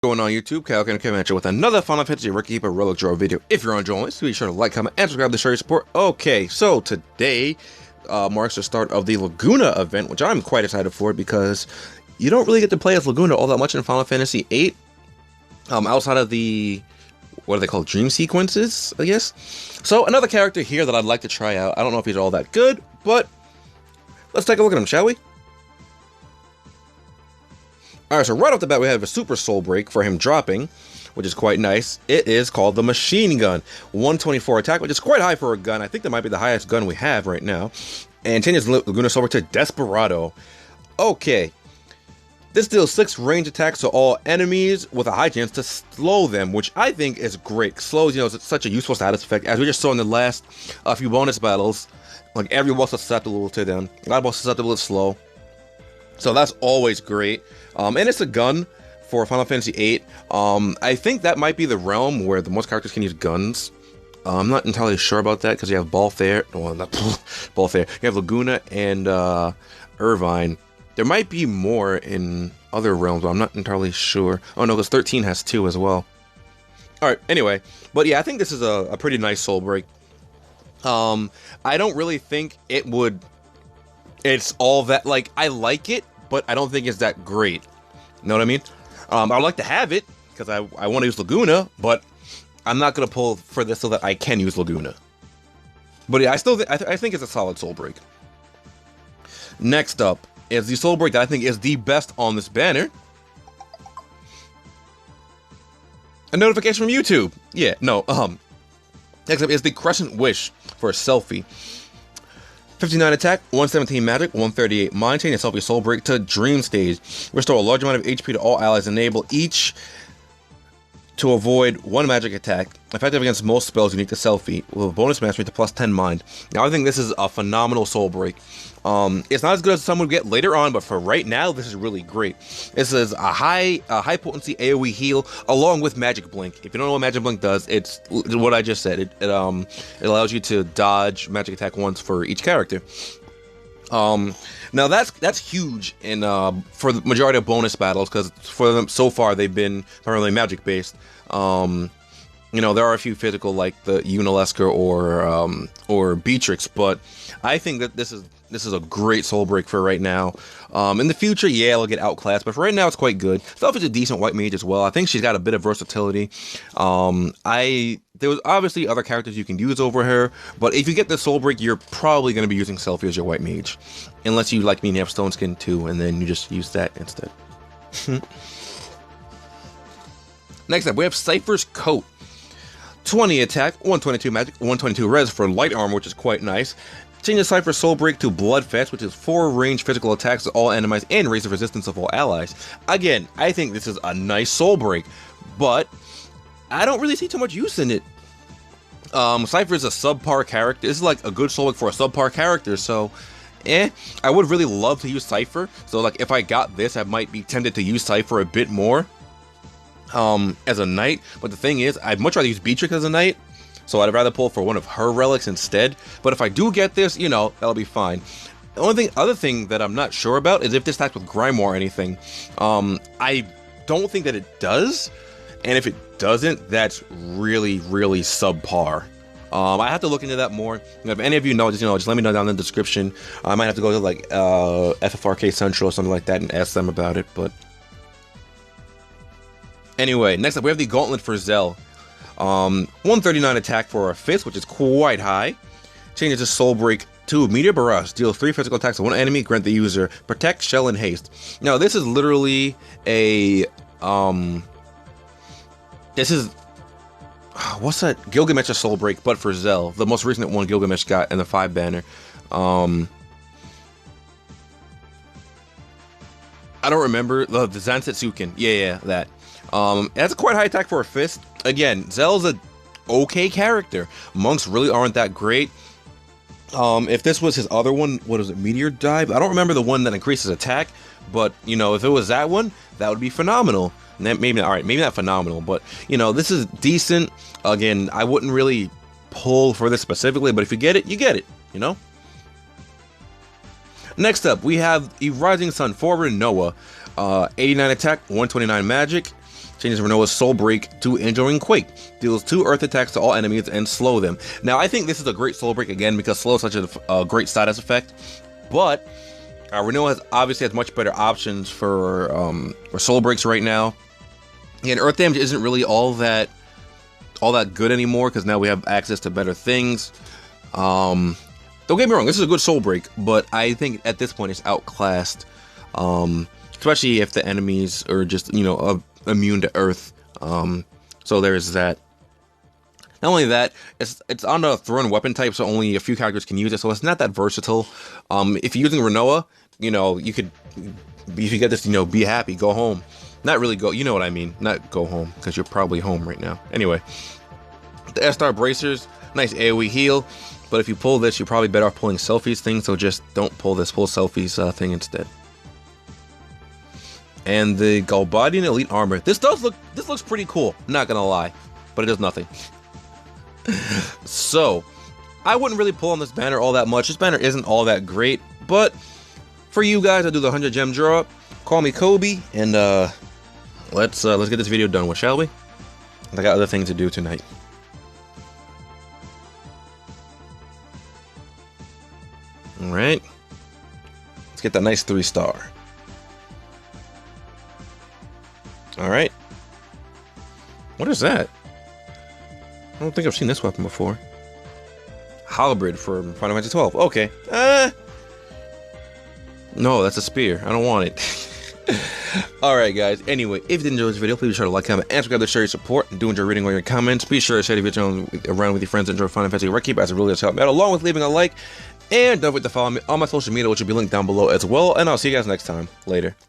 Going on YouTube, Kyle can come at you with another Final Fantasy Rookie Keeper Relic Draw video. If you're enjoying this, be sure to like, comment, and subscribe to show your support. Okay, so today marks the start of the Laguna event, which I'm quite excited for because you don't really get to play as Laguna all that much in Final Fantasy VIII. Outside of the, what are they called, dream sequences, I guess? So another character here that I'd like to try out. I don't know if he's all that good, but let's take a look at him, shall we? Alright, so right off the bat we have a super soul break for him dropping, which is quite nice. It is called the Machine Gun. 124 attack, which is quite high for a gun. I think that might be the highest gun we have right now. And changes Laguna soul break to Desperado. Okay. This deals 6 range attacks to all enemies with a high chance to slow them, which I think is great. Slows, is such a useful status effect. As we just saw in the last few bonus battles, like every boss is susceptible to them. A lot of bosses susceptible to slow. So that's always great. And it's a gun for Final Fantasy VIII. I think that might be the realm where the most characters can use guns. I'm not entirely sure about that because you have Balthair. Well, not Balthair. You have Laguna and Irvine. There might be more in other realms, but I'm not entirely sure. Oh no, because 13 has 2 as well. Alright, anyway. But yeah, I think this is a pretty nice soul break. I don't really think it would... It's all that... Like, I like it, but I don't think it's that great. You know what I mean? I'd like to have it, because I want to use Laguna, but I'm not going to pull for this so that I can use Laguna. But yeah, I think it's a solid soul break. Next up is the soul break that I think is the best on this banner. A notification from YouTube. Yeah, no, next up is the Crescent Wish for a selfie. 59 attack, 117 magic, 138 mind chain, and selfie soul break to dream stage. Restore a large amount of HP to all allies. Enable each to avoid 1 magic attack. Effective against most spells unique to selfie, with a bonus mastery to plus 10 mind. Now I think this is a phenomenal soul break. It's not as good as some would get later on, but for right now, this is really great. This is a high potency AoE heal along with Magic Blink. If you don't know what Magic Blink does, it's what I just said. It allows you to dodge magic attack once for each character. Now that's huge in for the majority of bonus battles, because for them so far they've been primarily magic based. There are a few physical like the Unalesca or Beatrix, but I think that this is a great soul break for right now. In the future, yeah, it'll get outclassed, but for right now, it's quite good. Self is a decent white mage as well. I think she's got a bit of versatility. There was obviously other characters you can use over her, but if you get the soul break, you're probably going to be using Selfie as your white mage, unless you like me and have Stone Skin too, and then you just use that instead. Next up, we have Cypher's Coat. 20 attack, 122 magic, 122 res for light armor, which is quite nice. Changes Cypher's soul break to Bloodfest, which is 4 range physical attacks to all enemies and raise the resistance of all allies. Again, I think this is a nice soul break, but I don't really see too much use in it. Cypher is a subpar character. This is like a good soul break for a subpar character, so I would really love to use Cypher. So like if I got this, I might be tempted to use Cypher a bit more as a knight. But the thing is, I'd much rather use Beatrix as a knight, so I'd rather pull for one of her relics instead. But if I do get this, that'll be fine. The other thing that I'm not sure about is if this stacks with Grimoire or anything. I don't think that it does, and if it doesn't, that's really, really subpar. I have to look into that more. If any of you know, just let me know down in the description. I might have to go to like FFRK Central or something like that and ask them about it. But anyway, next up we have the Gauntlet for Zell. 139 attack for a fist, which is quite high. Changes to soul break to Meteor Barrage. Deal 3 physical attacks to one enemy. Grant the user Protect, Shell, and Haste. Now this is literally a this is what's that? Gilgamesh's soul break, but for Zell. The most recent one Gilgamesh got in the 5 banner. I don't remember the Zansetsuken. Yeah, that. That's a quite high attack for a fist. Again, Zell's a okay character. Monks really aren't that great. If this was his other one, what is it, Meteor Dive? I don't remember the one that increases attack, but if it was that one, that would be phenomenal. Maybe not phenomenal, but this is decent. Again, I wouldn't really pull for this specifically, but if you get it, you get it. Next up, we have the Rising Sun for Noah. 89 attack, 129 magic. changes Renoa's Soul Break to Enduring Quake. Deals 2 earth attacks to all enemies and slow them. Now, I think this is a great Soul Break again because slow is such a great status effect. But Renoa obviously has much better options for Soul Breaks right now. And Earth Damage isn't really all that good anymore because now we have access to better things. Don't get me wrong, this is a good Soul Break, but I think at this point it's outclassed. Especially if the enemies are just, you know, immune to Earth. So there's that. Not only that, it's on a thrown weapon type, so only a few characters can use it, so it's not that versatile. If you're using Renoa, you know, you could, if you get this, you know, be happy, go home. Not really go, you know what I mean, not go home, because you're probably home right now. Anyway, the S-Star Bracers, nice AoE heal, but if you pull this, you're probably better off pulling Selfies thing, so just don't pull this, pull Selfies thing instead. And the Galbadian Elite Armor. This looks pretty cool, not gonna lie, but it does nothing. So, I wouldn't really pull on this banner all that much. This banner isn't all that great, but for you guys, I do the 100 gem draw. Call me Kobe, and let's get this video done with, shall we? I got other things to do tonight. All right, let's get that nice 3-star. All right, what is that? I don't think I've seen this weapon before. Halberd from Final Fantasy 12. Okay. No, that's a spear. I don't want it. Alright, guys. Anyway, if you did enjoy this video, please be sure to like, comment, and subscribe to share your support. And do enjoy reading all your comments. Be sure to share the video around with your friends and enjoy Final Fantasy Rekeep, as it really does help me out, along with leaving a like. And don't forget to follow me on my social media, which will be linked down below as well. And I'll see you guys next time. Later.